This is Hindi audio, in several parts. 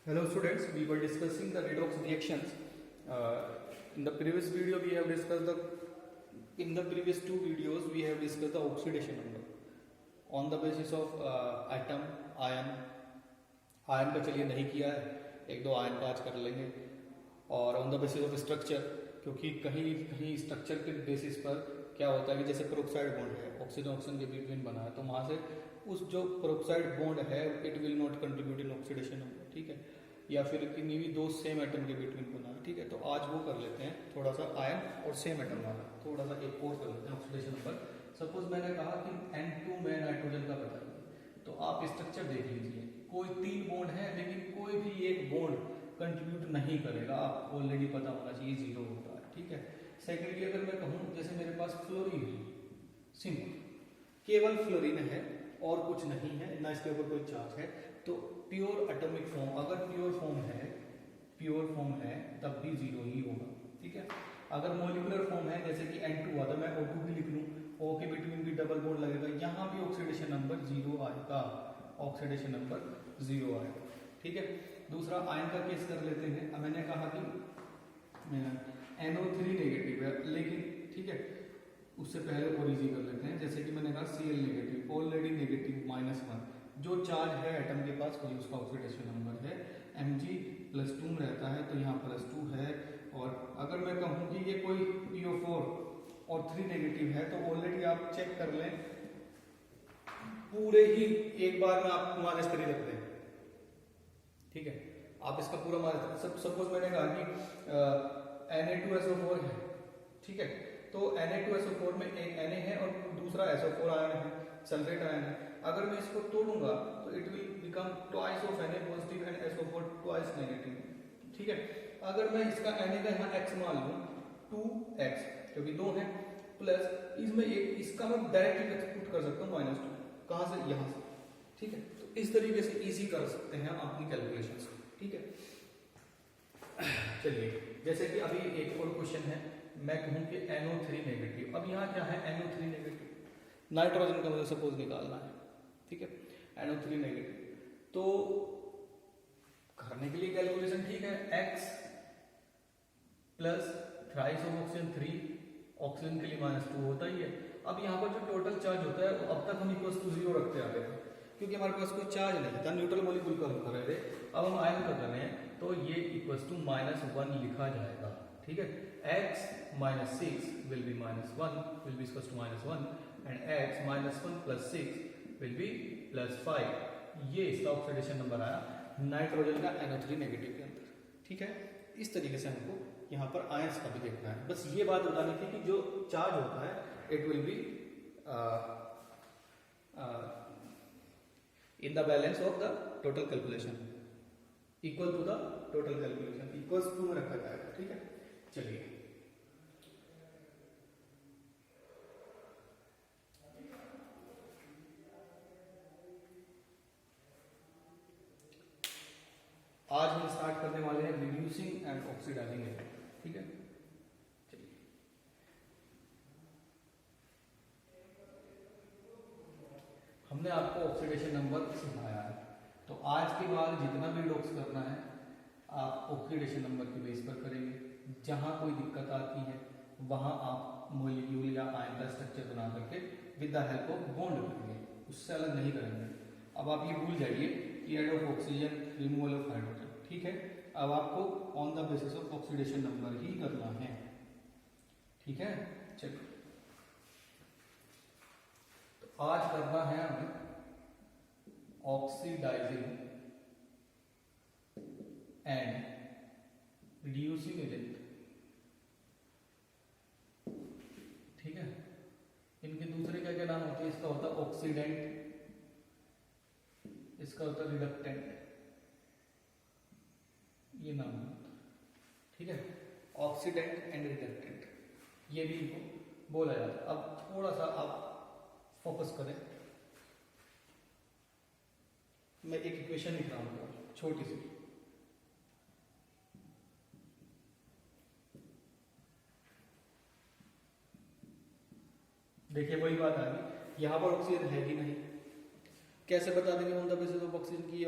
Hello students, we were discussing the redox reactions. In the previous video we have discussed in the previous two videos we have discussed the oxidation number on the basis of atom, ion का चलिए नहीं किया है, एक दो आयन का आज कर लेंगे। और on the basis of structure, क्योंकि कहीं कहीं स्ट्रक्चर के बेसिस पर क्या होता है कि जैसे पेरोक्साइड बॉन्ड है, ऑक्सीजन ऑक्सीजन के बिटवीन बना है, तो वहाँ से उस जो पेरोक्साइड बॉन्ड है it will not contribute in oxidation number, ठीक है। या फिर किन्हीं भी दो सेम एटम के बिटवीन बना है, ठीक है। तो आज वो कर लेते हैं थोड़ा सा आयन और सेम एटम वाला, थोड़ा सा एक और कर लेते हैं ऑक्सीडेशन नंबर। सपोज मैंने कहा कि N2 में नाइट्रोजन का बताइए, तो आप स्ट्रक्चर देख लीजिए, कोई तीन बॉन्ड है लेकिन कोई भी एक बॉन्ड कंट्रीब्यूट नहीं करेगा, आपको ऑलरेडी पता होना चाहिए, जीरो होता है, ठीक है। सेकेंडली अगर मैं कहूँ जैसे मेरे पास फ्लोरीन है, सिंपल केवल फ्लोरीन है और कुछ नहीं है, ना इसके ऊपर कोई चार्ज है, तो प्योर एटॉमिक फॉर्म, अगर प्योर फॉर्म है तब भी जीरो ही होगा, ठीक है। अगर मोलिकुलर फॉर्म है जैसे कि N2 हुआ, तो मैं O2 भी लिख लूँ, O के बिटवीन भी डबल बॉन्ड लगेगा, यहाँ भी ऑक्सीडेशन नंबर जीरो आएगा, ऑक्सीडेशन नंबर जीरो आएगा, ठीक है। दूसरा आयन का केस कर लेते हैं। अब मैंने कहा कि NO3 नेगेटिव है, लेकिन ठीक है उससे पहले ओरिजी कर लेते हैं। जैसे कि मैंने कहा Cl नेगेटिव, ऑलरेडी नेगेटिव -1, जो चार्ज है एटम के पास वही उसका ऑक्सीडेशन नंबर है, Mg+2 में रहता है तो यहाँ +2 है। और अगर मैं कहूँ कि ये कोई PO4 और 3 नेगेटिव है, तो ऑलरेडी आप चेक कर लें, पूरे ही एक बार में आप -3 रख दें, ठीक है। आप इसका पूरा सपोज मैंने कहा कि Na2SO4 है, ठीक है, तो Na2SO4 में एक Na है और दूसरा SO4 आयन है, सल्फेट आयन है। अगर मैं इसको तोड़ूंगा तो it will become twice of Na positive and SO4 twice negative, ठीक है। अगर मैं इसका Na का यहाँ x मान लूँ 2x, क्योंकि 2 है, प्लस इसमें एक इसका मैं डायरेक्टली एक्सक्लूड कर सकता हूँ -2, कहाँ से, यहाँ से, ठीक है। तो इस तरीके से इजी कर सकते हैं आप अपनी कैलकुलेशंस को, ठीक है। चलिए जैसे कि अभी एक और क्वेश्चन है, मैं कहूँ कि NO3 नेगेटिव, अब यहाँ क्या है, NO3 नेगेटिव, नाइट्रोजन का मुझे सपोज निकालना है, ठीक है, NO3 नेगेटिव। तो करने के लिए कैलकुलेशन ठीक है, x plus thrice of oxygen 3, oxygen के लिए -2 होता ही है। अब यहाँ पर जो टोटल चार्ज होता है वो अब तक हम =0 रखते आ रहे थे, क्योंकि हमारे पास कोई चार्ज नहीं था, न्यूट्रल मॉलिक्यूल का हम कर रहे थे। अब हम आयन कर रहे हैं तो ये =-1 लिखा जाएगा, ठीक है। x -6 will be -1 will be =-1 and x -1 + 6 will be +5। ये इसका ऑक्सीडेशन नंबर आया नाइट्रोजन का NO3 नेगेटिव के अंदर, ठीक है। इस तरीके से हमको यहाँ पर आयंस का भी देखना है। बस ये बात बतानी थी कि जो चार्ज होता है it will be in the balance of the total calculation, equal to the total calculation, equals to में रखा जाएगा, ठीक है। चलिए आज हम स्टार्ट करने वाले हैं रिड्यूसिंग एंड ऑक्सीडाइजिंग एजेंट, ठीक है। हमने आपको ऑक्सीडेशन नंबर सिखाया है, तो आज के बाद जितना भी रिडॉक्स करना है आप ऑक्सीडेशन नंबर के बेस पर करेंगे। जहां कोई दिक्कत आती है वहां आप मॉलिक्यूल या आयन का स्ट्रक्चर बना करके with the help of bond करेंगे, उससे अलग नहीं करेंगे। अब आप ये भूल जाइए कि add of oxygen, removal of hydrogen, ठीक है। अब आपको on the basis of oxidation number ही करना है, ठीक है। चलो आज करना है हमें ऑक्सीडाइजिंग एंड रिड्यूसिंग एजेंट, ठीक है। इनके दूसरे क्या क्या नाम होते हैं, इसका होता है ऑक्सीडेंट, इसका होता है रिडक्टेंट, ये नाम होता है, ठीक है। ऑक्सीडेंट एंड रिडक्टेंट ये भी इनको बोला जाता है। अब थोड़ा सा आप फोकस करें, मैं एक इक्वेशन लिख रहा हूं छोटी सी, देखिए वही बात आ गई, यहां पर ऑक्सीजन है ही नहीं, कैसे बता देंगे on the basis of oxygen की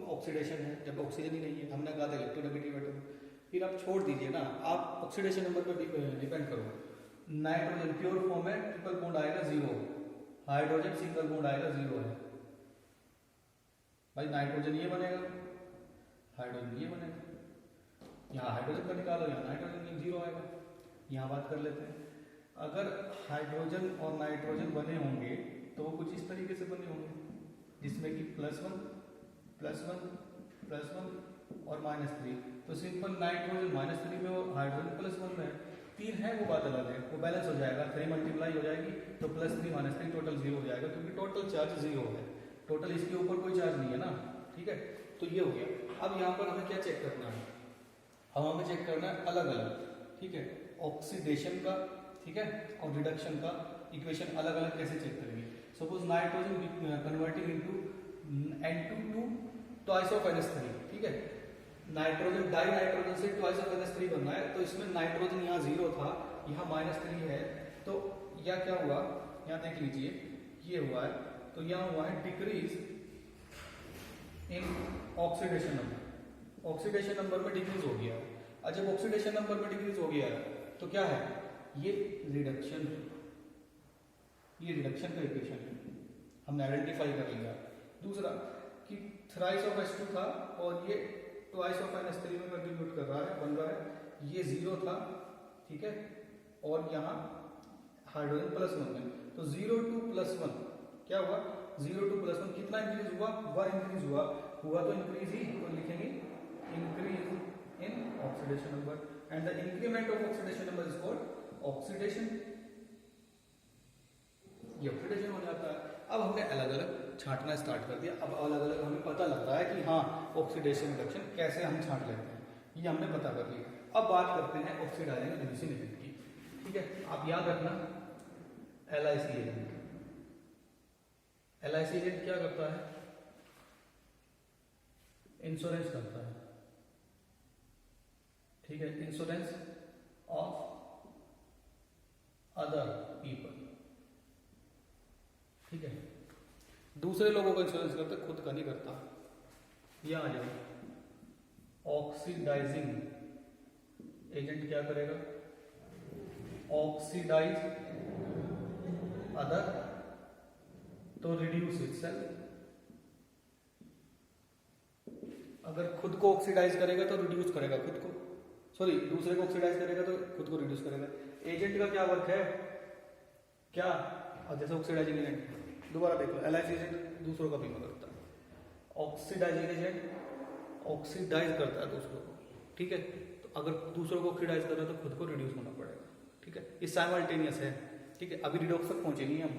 ऑक्सीडेशन है, जब ऑक्सीजन ही नहीं है, हमने कहा था इलेक्ट्रोनेगेटिव एटम, फिर आप छोड़ दीजिए ना, आप ऑक्सीडेशन नंबर पर डिपेंड करो। नाइट्रोजन प्योर फॉर्म है, ट्रिपल बॉन्ड आएगा 0, हाइड्रोजन सिंगल बॉन्ड आएगा 0 है भाई, नाइट्रोजन ये बनेगा, हाइड्रोजन ये बनेगा, यहाँ हाइड्रोजन का निकालो, यहाँ नाइट्रोजन 0 आएगा। यहाँ बात कर लेते हैं, अगर हाइड्रोजन और नाइट्रोजन बने होंगे तो वो कुछ इस तरीके से बने होंगे, जिसमें कि +1 +1 +1 और -3, तो सिंपल नाइट्रोजन -3 में और हाइड्रोजन +1 में है, 3 है वो बात अलग है, वो बैलेंस हो जाएगा, 3 मल्टीप्लाई हो जाएगी तो +3 -3 टोटल 0 हो जाएगा, क्योंकि टोटल चार्ज 0 है, टोटल इसके ऊपर कोई चार्ज नहीं है ना, ठीक है। तो ये हो गया। अब यहाँ पर हमें क्या चेक करना है, हमें चेक करना है अलग अलग, ठीक है, ऑक्सीडेशन का, ठीक है, और रिडक्शन का इक्वेशन अलग अलग कैसे चेक करेंगे। Suppose nitrogen converting into N2 two twice of NH3, ठीक है, नाइट्रोजन डाई नाइट्रोजन से ट्वाइस ऑफ NH3 बनना है, तो इसमें नाइट्रोजन यहाँ 0 था, यहाँ -3 है, तो यह क्या हुआ, यहाँ देख लीजिए, ये हुआ है, तो यहाँ हुआ है decrease in oxidation number, oxidation number में डिक्रीज हो गया। और जब ऑक्सीडेशन नंबर में डिक्रीज हो गया तो क्या है, ये रिडक्शन है, ये रिडक्शन का इक्वेशन है, हमने आइडेंटिफाई कर लिया। दूसरा कि थ्राइस ऑफ H2 था और ये ट्वाइस ऑफ NH3 में कंट्रीब्यूट कर रहा है, बन रहा है, ये 0 था, ठीक है, और यहाँ हाइड्रोजन +1 में, तो 0 to +1 क्या हुआ, 0 to +1 कितना इंक्रीज हुआ, 1 इंक्रीज हुआ तो इंक्रीज ही, तो लिखेंगे increase in oxidation number, and the increment of oxidation number is called oxidation, ये ऑक्सीडेशन हो जाता है। अब हमने अलग अलग छांटना स्टार्ट कर दिया, अब अलग अलग हमें पता लग रहा है कि हाँ ऑक्सीडेशन रिडक्शन कैसे हम छांट लेते हैं, ये हमने पता कर लिया। अब बात करते हैं ऑक्सीडाइजिंग रिड्यूसिंग एजेंट की, ठीक है, आप याद रखना LIC एजेंट, LIC एजेंट क्या करता है, इंश्योरेंस करता है, ठीक है, इंश्योरेंस ऑफ अदर पीपल, ठीक है, दूसरे लोगों का इंश्योरेंस करता, खुद का नहीं करता। यह आ जाए ऑक्सीडाइजिंग एजेंट क्या करेगा, ऑक्सीडाइज अदर तो रिड्यूस इटसेल्फ, अगर खुद को ऑक्सीडाइज करेगा तो रिड्यूस करेगा खुद को, सॉरी दूसरे को ऑक्सीडाइज करेगा तो खुद को रिड्यूस करेगा। एजेंट का क्या वर्क है, क्या, और जैसे ऑक्सीडाइजिंग एजेंट दोबारा देख लो, LIC एजेंट दूसरों का बीमा करता है, ऑक्सीडाइजिंग एजेंट ऑक्सीडाइज करता है दूसरों को, ठीक है, तो अगर दूसरों को ऑक्सीडाइज कर रहे हो तो खुद को रिड्यूस होना पड़ेगा, ठीक है, ये साइमल्टेनियस है, ठीक है। अभी रिडॉक्स तक पहुंचे नहीं हम,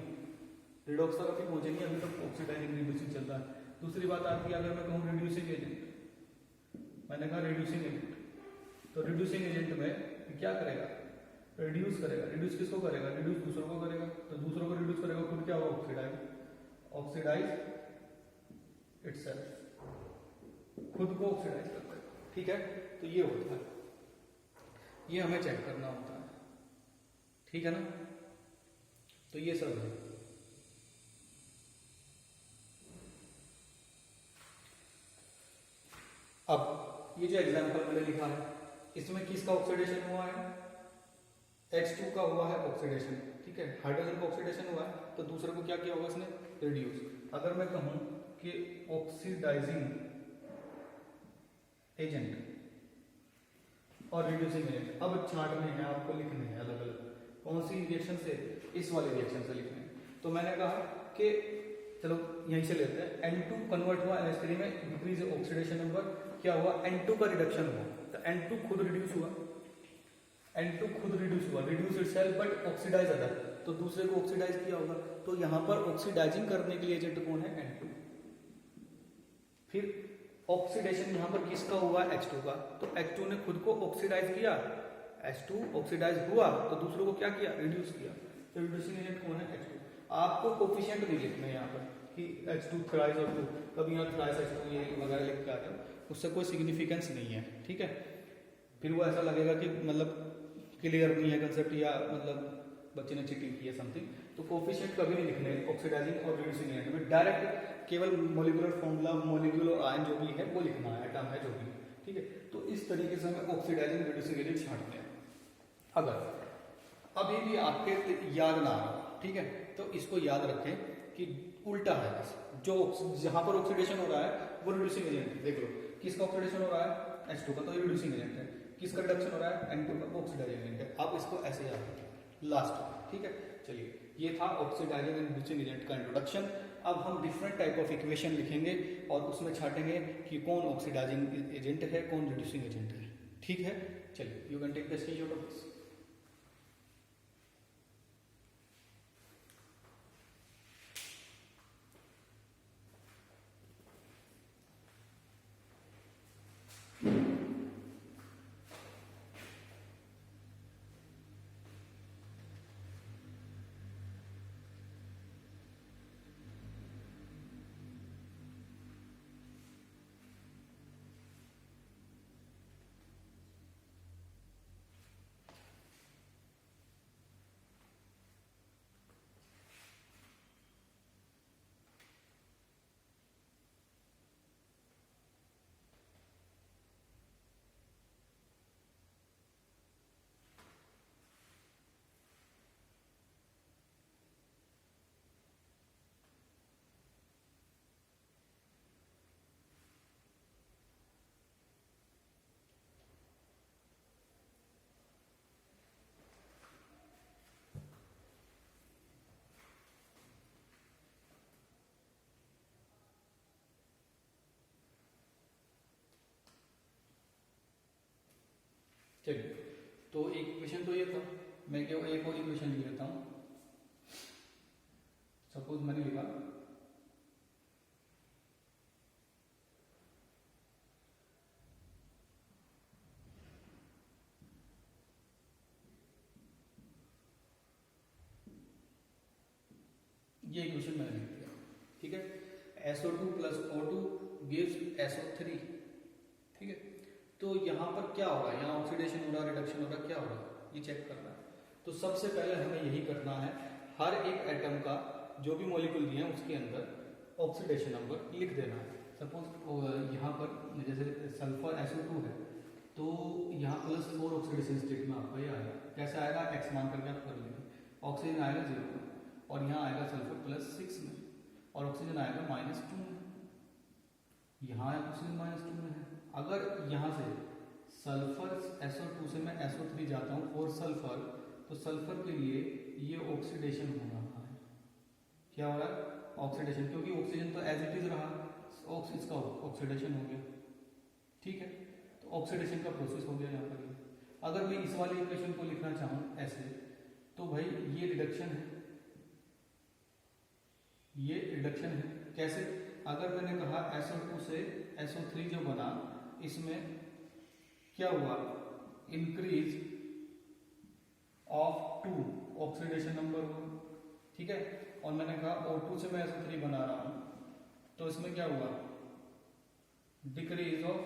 रिडॉक्स तक अभी पहुंचे नहीं, अभी तक ऑक्सीडाइजिंग रिड्यूसिंग चल रहा है। दूसरी बात आती है, अगर मैं कहूँ रिड्यूसिंग एजेंट, मैंने कहा रिड्यूसिंग एजेंट, तो रिड्यूसिंग एजेंट में क्या करेगा, रिड्यूस करेगा, रिड्यूस किसको करेगा, रिड्यूस दूसरों को करेगा, तो दूसरों को रिड्यूस करेगा, खुद क्या होगा, ऑक्सीडाइज इटसेल्फ, खुद को ऑक्सीडाइज करता है, ठीक है। तो ये होता है, ये हमें चेक करना होता है, ठीक है ना, तो ये सब है। अब ये जो एग्जाम्पल मैंने लिखा है, इसमें किसका ऑक्सीडेशन हुआ है, H2 का हुआ है ऑक्सीडेशन, ठीक है, हाइड्रोजन का ऑक्सीडेशन हुआ है, तो दूसरे को क्या किया होगा इसने, रिड्यूस। अगर मैं कहूं कि ऑक्सीडाइजिंग एजेंट और रिड्यूसिंग एजेंट, अब छांटने हैं आपको, लिखने हैं अलग अलग, कौन सी रिएक्शन से, इस वाले रिएक्शन से लिखने हैं। तो मैंने कहा कि चलो यहीं से लेते हैं, N2 कन्वर्ट हुआ NH3 में, डिक्रीज ऑक्सीडेशन नंबर, क्या हुआ, N2 का रिडक्शन हुआ, तो N2 खुद रिड्यूस हुआ, N2 खुद रिड्यूस हुआ, reduce itself but oxidise other, तो दूसरे को ऑक्सीडाइज किया होगा, तो यहां पर ऑक्सीडाइजिंग करने के लिए एजेंट कौन है, N2। फिर ऑक्सीडेशन यहां पर किसका हुआ, H2 का, तो H2 ने खुद को ऑक्सीडाइज किया, H2 ऑक्सीडाइज हुआ तो दूसरों को क्या किया, रिड्यूस किया, तो रिड्यूसिंग एजेंट कौन है, H2। आपको कोफिशिएंट नहीं लिखना है यहाँ पर कि H2 थ्राइस और 2, कभी यहाँ थ्राइस H2 ये वगैरह लिख के आ जाओ, उससे कोई सिग्निफिकेंस नहीं है, ठीक है। फिर वो ऐसा लगेगा कि मतलब क्लियर नहीं है कंसेप्ट, या मतलब बच्चे ने चीटिंग की है समथिंग, तो कोफिशिएंट कभी नहीं लिखने ऑक्सीडाइजिंग और रिड्यूसिंग एजेंट में, डायरेक्ट केवल मोलिकुलर फॉर्मूला, मोलिक्यूल और आयन जो भी है वो लिखना है, एटम है जो भी, ठीक है। तो इस तरीके से हमें ऑक्सीडाइजिंग रिड्यूसिंग एजेंट छांटते हैं। अगर अभी भी आपके याद ना आ, ठीक है, तो इसको याद रखें कि उल्टा है, जो जहां पर ऑक्सीडेशन हो रहा है वो रिड्यूसिंग एजेंट है। देख लो किसका ऑक्सीडेशन हो रहा है, H2 का, तो ये रिड्यूसिंग एजेंट है। किसका रिडक्शन हो रहा है, N2 का, वो ऑक्सीडाइजिंग एजेंट है। आप इसको ऐसे याद रखें लास्ट, ठीक है। चलिए ये था ऑक्सीडाइजिंग एंड रिड्यूसिंग एजेंट का इंट्रोडक्शन। अब हम डिफरेंट टाइप ऑफ इक्वेशन लिखेंगे और उसमें छाटेंगे कि कौन ऑक्सीडाइजिंग एजेंट है, कौन रिड्यूसिंग एजेंट है, ठीक है। चलिए you can take the screenshot of this. चलिए तो एक इक्वेशन तो ये था, मैं केवल एक और इक्वेशन लिख लेता हूं। सपोज मैंने लिखा ये इक्वेशन मैंने लिख दिया, ठीक है। SO2 plus O2 gives SO3, ठीक है। तो यहाँ पर क्या हो रहा है, यहाँ ऑक्सीडेशन हो रहा है, रिडक्शन हो रहा है, क्या हो रहा है ये चेक करना है। तो सबसे पहले हमें यही करना है, हर एक एटम का जो भी मॉलिक्यूल दिए हैं उसके अंदर ऑक्सीडेशन नंबर लिख देना है। सपोज यहाँ पर जैसे सल्फर SO2 है तो यहाँ +4 ऑक्सीडेशन स्टेट में आपका ये आएगा। कैसे आएगा, x मान करके आप कर लेंगे। ऑक्सीजन आएगा 0 में और यहाँ आएगा सल्फर +6 में और ऑक्सीजन आएगा -2 में। यहाँ ऑक्सीजन -2 में है। अगर यहाँ से सल्फर SO2 से मैं SO3 जाता हूँ और सल्फर, तो सल्फर के लिए ये ऑक्सीडेशन हो रहा है। क्या हो रहा है, ऑक्सीडेशन, क्योंकि ऑक्सीजन तो एज इट इज रहा, इसका ऑक्सीडेशन हो गया, ठीक है। तो ऑक्सीडेशन का प्रोसेस हो गया यहाँ पर। अगर मैं इस वाली इक्वेशन को लिखना चाहूँ ऐसे, तो भाई ये रिडक्शन है, ये रिडक्शन है। कैसे, अगर मैंने कहा SO2 से SO3 जो बना, इसमें क्या हुआ, इंक्रीज ऑफ 2 ऑक्सीडेशन नंबर हुआ, ठीक है। और मैंने कहा O2 से मैं SO3 बना रहा हूं तो इसमें क्या हुआ, डिक्रीज ऑफ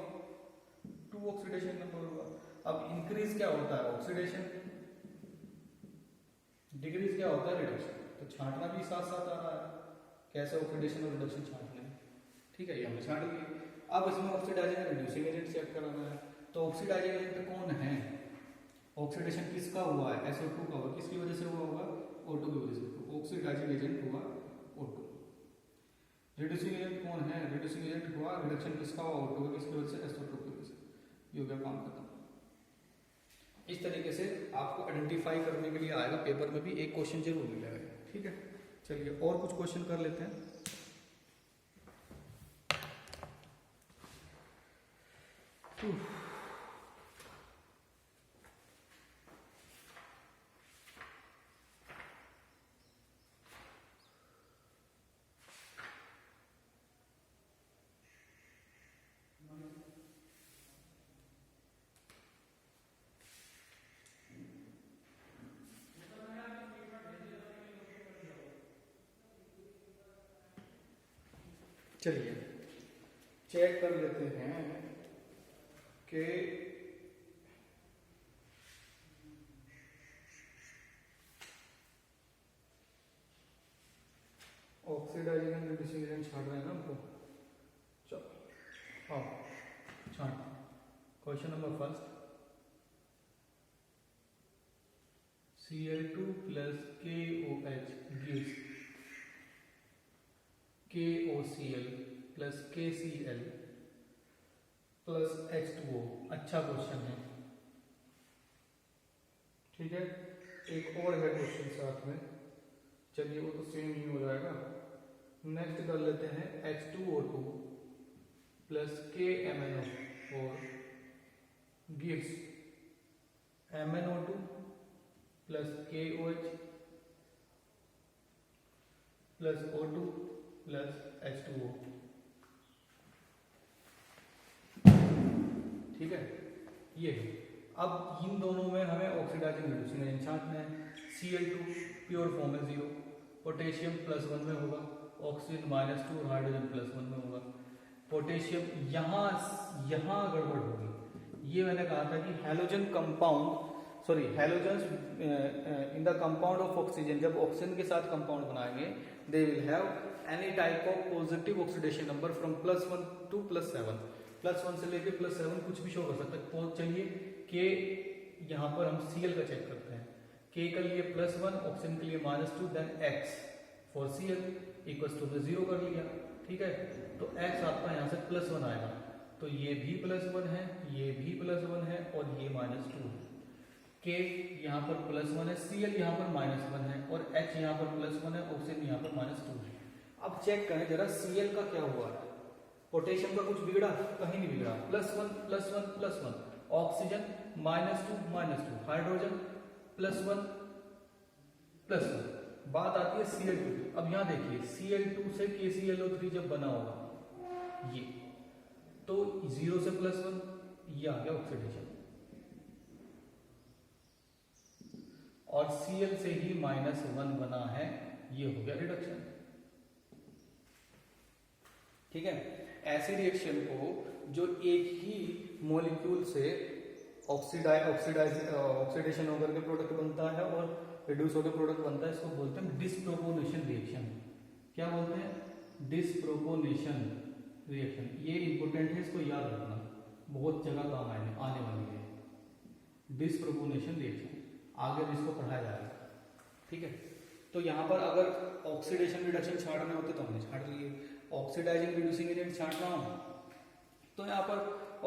2 ऑक्सीडेशन नंबर हुआ। अब इंक्रीज क्या होता है, ऑक्सीडेशन, डिक्रीज क्या होता है, रिडक्शन। तो छांटना भी साथ साथ आ रहा है, कैसे ऑक्सीडेशन और रिडक्शन छांटने, ठीक है। ये हमने छांट लिया। अब इसमें ऑक्सीडाइजिंग और रिड्यूसिंग एजेंट चेक कराना है। तो ऑक्सीडाइजिंग एजेंट कौन है, ऑक्सीडेशन किसका हुआ है, SO2 का हुआ, किसकी वजह से हुआ होगा, O2 की वजह से। तो ऑक्सीडाइजिंग एजेंट हुआ O2। रिड्यूसिंग एजेंट कौन है, रिड्यूसिंग एजेंट हुआ, रिडक्शन किसका हुआ, O2 का, किसकी वजह से, SO2 की वजह से। ये हो गया काम खत्म। इस तरीके से आपको आइडेंटिफाई करने के लिए आएगा, पेपर में भी एक क्वेश्चन जरूर मिलेगा, ठीक है। चलिए और कुछ क्वेश्चन कर लेते हैं। चलिए चेक कर लेते हैं कि ऑक्सीडाइजिंग एंड रिड्यूसिंग एजेंट छाड़ रहे हैं ना हमको। चलो आओ छाड़। Question number first, Cl2 plus KOH gives KOCl plus KCl plus H2O। अच्छा क्वेश्चन है, ठीक है। एक और है क्वेश्चन साथ में, चलिए वो तो सेम ही हो जाएगा। नेक्स्ट कर लेते हैं H2O2 plus KMnO4 gives MnO2 plus KOH plus O2 plus H2O। ठीक है, ये है। अब इन दोनों में हमें ऑक्सीडाइजिंग रिड्यूसिंग एजेंट छांटना है। Cl2 प्योर फॉर्म में 0, पोटेशियम +1 में होगा, ऑक्सीजन -2, हाइड्रोजन +1 में होगा। पोटेशियम यहाँ गड़बड़ होगी। ये मैंने कहा था कि halogen compound halogens in the compound of oxygen, जब ऑक्सीजन के साथ कंपाउंड बनाएंगे, they will have any type of positive oxidation number from +1 to +7। +1 से लेके +7 कुछ भी शो कर सकता है। तो चलिए के यहाँ पर हम Cl का चेक करते हैं। के के लिए +1, ऑक्सीजन के लिए -2, then X for Cl equals to 0 कर लिया। ठीक है, तो X आपका यहाँ से +1 आएगा, तो ये भी +1 है, ये भी +1 है और ये -2 है। K यहाँ पर +1 है, Cl यहाँ पर -1 है और H यहाँ पर +1 है, ऑक्सीजन यहाँ पर -2 है। अब चेक करें जरा Cl का क्या हुआ है। पोटेशियम का कुछ बिगड़ा? कहीं नहीं बिगड़ा। +1, ऑक्सीजन -2, हाइड्रोजन +1, बात आती है Cl2 की। अब यहाँ देखिए Cl2 से KClO3 जब बना होगा ये, तो 0 से +1, ये आ गया ऑक्सीडेशन, और Cl से ही -1 बना है, ये हो गया रिडक्शन। ठीक है, ऐसे रिएक्शन को जो एक ही मॉलिक्यूल से ऑक्सीडेशन होकर के प्रोडक्ट बनता है और रिड्यूस होकर प्रोडक्ट बनता है, इसको बोलते हैं डिस्प्रोपोर्शनल रिएक्शन। क्या बोलते हैं? डिस्प्रोपोर्शनल रिएक्शन। ये इंपॉर्टेंट है, इसको याद रखना, बहुत जगह काम आने वाली है। डिस्प्रोपोर्शनल रिएक्शन आगे भी इसको पढ़ाया जाएगा। ठीक है, तो यहाँ पर अगर ऑक्सीडेशन रिडक्शन छाड़ने होते तो हमने छाड़ लिए। ऑक्सीडाइजिंग रिड्यूसिंग एजेंट छांटना हो तो यहाँ पर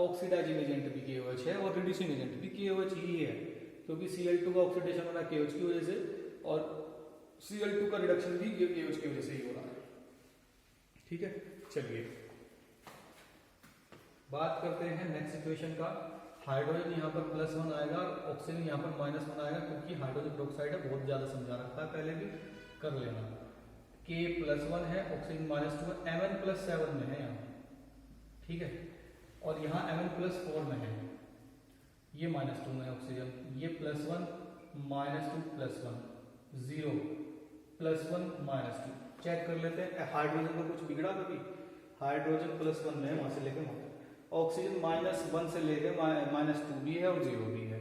ऑक्सीडाइजिंग एजेंट भी KOH है और रिड्यूसिंग एजेंट भी KOH ही है, क्योंकि Cl2 का ऑक्सीडेशन हो रहा है KOH की वजह से और Cl2 का रिडक्शन भी KOH की वजह से ही हो रहा है। ठीक है, चलिए बात करते हैं नेक्स्ट सिचुएशन का। हाइड्रोजन यहाँ पर +1 आएगा, ऑक्सीजन यहाँ पर -1 आएगा, क्योंकि हाइड्रोजन पेरोक्साइड है, बहुत ज्यादा समझा रखा है, पहले भी कर लेना। K +1 है, ऑक्सीजन -2 है, Mn+7 में है यहाँ। ठीक है, और यहाँ Mn+4 में है, ये -2 में है ऑक्सीजन, ये +1 -2 +1 0 +1 -2। चेक कर लेते हैं हाइड्रोजन का कुछ बिगड़ा कभी? हाइड्रोजन +1 में है, वहां से लेकर वहां तक। ऑक्सीजन -1 से लेकर -2 भी है और 0 भी है।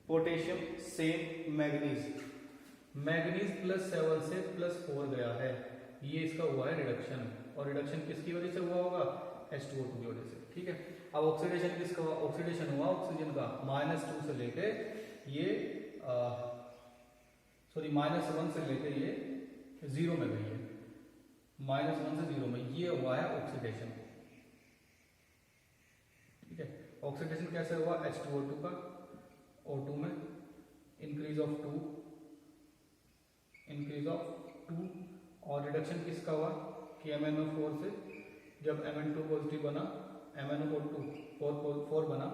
पोटेशियम सेम, मैग्नीज +7 से +4 गया है, ये इसका हुआ है रिडक्शन, और रिडक्शन किसकी वजह से हुआ होगा? H2O2 की वजह से। ठीक है, अब ऑक्सीडेशन किसका हुआ? ऑक्सीडेशन हुआ ऑक्सीजन का -2 से लेके ये -1 से लेके ये 0 में गई है, -1 से 0 में, ये हुआ है ऑक्सीडेशन। ठीक है, ऑक्सीडेशन कैसे हुआ? H2O2 का O2 में इंक्रीज ऑफ 2 और रिडक्शन किसका हुआ? कि MnO4 से, जब Mn2 पॉजिटिव बना, MnO2 4 बना,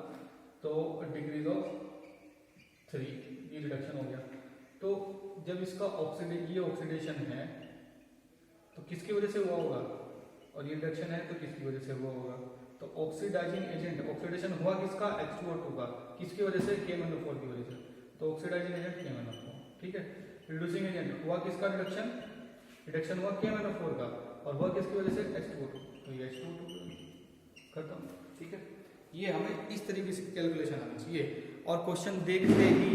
तो डिक्रीज ऑफ 3, ये रिडक्शन हो गया। तो जब इसका ये ऑक्सीडेशन है तो किसकी वजह से हुआ होगा, और ये रिडक्शन है तो किसकी वजह से हुआ होगा? तो ऑक्सीडाइजिंग एजेंट, ऑक्सीडेशन हुआ किसका? H2O2 का, किसकी वजह से? KMnO4 की वजह से, तो ऑक्सीडाइजिंग एजेंट KMnO4। ठीक है, रिड्यूसिंग एजेंट हुआ किसका? रिडक्शन हुआ KMnO4 का, और हुआ किसकी वजह से? H2O2, तो ये H2O2 खत्म। ठीक है, ये हमें इस तरीके से कैलकुलेशन आना चाहिए, और क्वेश्चन देखते ही,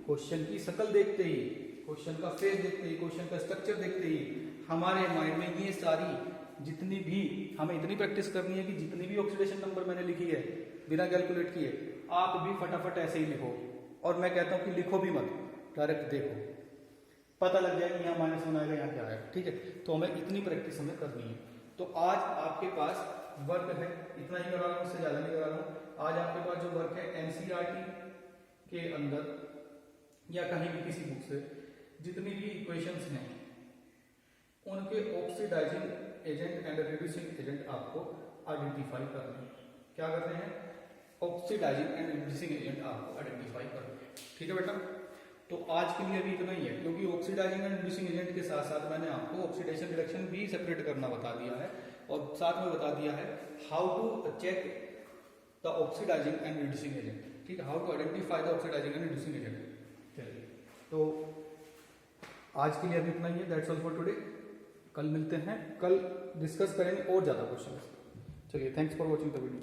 क्वेश्चन की शक्ल देखते ही, क्वेश्चन का फेस देखते ही, क्वेश्चन का स्ट्रक्चर देखते ही हमारे माइंड में ये सारी जितनी भी हमें इतनी प्रैक्टिस करनी है कि जितनी भी ऑक्सीडेशन नंबर मैंने लिखी है बिना कैलकुलेट किए आप भी फटाफट ऐसे ही लिखो। और मैं कहता हूँ कि लिखो भी मत, डायरेक्ट देखो, पता लग जाए कि यहाँ -1 आएगा, यहाँ क्या आएगा, ठीक है। तो हमें इतनी प्रैक्टिस हमें करनी है। तो आज आपके पास वर्क है, इतना ही करा रहा हूँ, उससे ज़्यादा नहीं करा रहा हूँ। आज आपके पास जो वर्क है एनसीईआरटी के अंदर या कहीं भी किसी बुक से जितनी भी इक्वेशंस हैं उनके oxidising agent and reducing agent आपको आइडेंटिफाई करने हैं। क्या करते हैं? ऑक्सीडाइजिंग एंड रिड्यूसिंग एजेंट आपको आइडेंटिफाई करने हैं, ठीक है बेटा। तो आज के लिए अभी इतना ही है, क्योंकि ऑक्सीडाइजिंग एंड रिड्यूसिंग एजेंट के साथ साथ मैंने आपको ऑक्सीडेशन रिडक्शन भी सेपरेट करना बता दिया है और साथ में बता दिया है how to check the oxidising and reducing agent, ठीक है, how to identify the oxidising and reducing agent. चलिए, तो आज के लिए अभी इतना ही है, दैट्स ऑल फॉर टुडे। कल मिलते हैं, कल डिस्कस करेंगे और ज़्यादा क्वेश्चन। चलिए, thanks for watching the video.